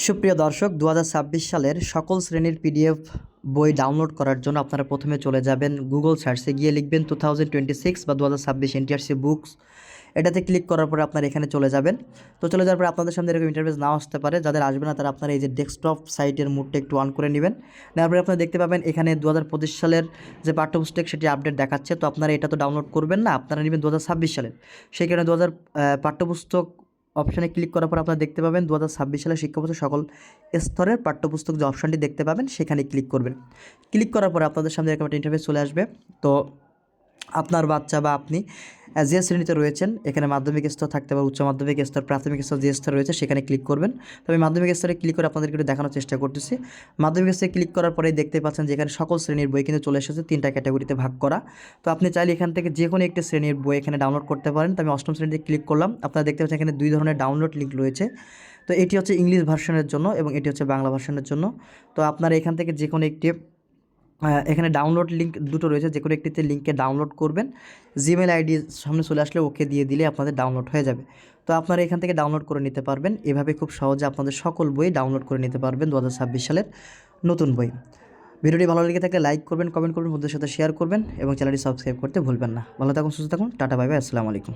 সুপ্রিয় দর্শক, ২০২৬ সালের সকল শ্রেণীর পিডিএফ বই ডাউনলোড করার জন্য আপনারা প্রথমে চলে যাবেন গুগল সার্চে গিয়ে লিখবেন 2026 বা 2026 এনটিআরসি বুকস। এটাতে ক্লিক করার পরে আপনারা এখানে চলে যাবেন। তো চলে যাওয়ার পরে আপনাদের সামনে এরকম ইন্টারফেস নাও আসতে পারে। যাদের আসবে না তারা আপনারা এই যে ডেস্কটপ সাইটের মুডটা একটু অন করে নেবেন। নেওয়ার পরে আপনারা দেখতে পাবেন এখানে 2025 সালের যে পাঠ্যপুস্তক সেটি আপডেট দেখাচ্ছে। তো আপনারা এটা তো ডাউনলোড করবেন না, আপনারা নেবেন 2026 সালের। সেই কারণে পাঠ্যপুস্তক অপশানে ক্লিক করার পর আপনারা দেখতে পাবেন 2026 সালের শিক্ষাবর্ষের সকল স্তরের পাঠ্যপুস্তক যে অপশানটি দেখতে পাবেন সেখানে ক্লিক করবেন। ক্লিক করার পরে আপনাদের সামনে এরকম একটা ইন্টারফেস চলে আসবে। তো আপনার বাচ্চা বা আপনি যে শ্রেণীতে রয়েছেন, এখানে মাধ্যমিক স্তর থাকতে পারে, উচ্চ মাধ্যমিক স্তর, প্রাথমিক স্তর যে স্তর রয়েছে সেখানে ক্লিক করবেন। তো আমি মাধ্যমিক স্তরে ক্লিক করে আপনাদেরকে একটু দেখানোর চেষ্টা করতেছি। মাধ্যমিক স্তরে ক্লিক করার পরেই দেখতে পাচ্ছেন যে এখানে সকল শ্রেণীর বই কিন্তু চলে এসেছে 3টা ক্যাটাগরিতে ভাগ করা। তো আপনি চাইলে এখান থেকে যে কোনো একটি শ্রেণীর বই এখানে ডাউনলোড করতে পারেন। তো আমি অষ্টম শ্রেণীতে ক্লিক করলাম। আপনারা দেখতে পাচ্ছেন এখানে 2 ধরনের ডাউনলোড লিঙ্ক রয়েছে। তো এটি হচ্ছে ইংলিশ ভার্সনের জন্য এবং এটি হচ্ছে বাংলা ভার্সনের জন্য। তো আপনারা এখান থেকে যে কোনো একটি এখানে ডাউনলোড লিঙ্ক দুটো রয়েছে, যে কোনো একটিতে লিঙ্কে ডাউনলোড করবেন। জিমেল আইডি সামনে চলে আসলে ওকে দিয়ে দিলে আপনাদের ডাউনলোড হয়ে যাবে। তো আপনারা এখান থেকে ডাউনলোড করে নিতে পারবেন। এভাবে খুব সহজে আপনাদের সকল বই ডাউনলোড করে নিতে পারবেন 2026 সালের নতুন বই। ভিডিওটি ভালো লেগে থাকলে লাইক করবেন, কমেন্ট করবেন, বন্ধুদের সাথে শেয়ার করবেন এবং চ্যানেলটি সাবস্ক্রাইব করতে ভুলবেন না। ভালো থাকুন, সুস্থ থাকুন, টাটা, বাই বাই, আসসালামু আলাইকুম।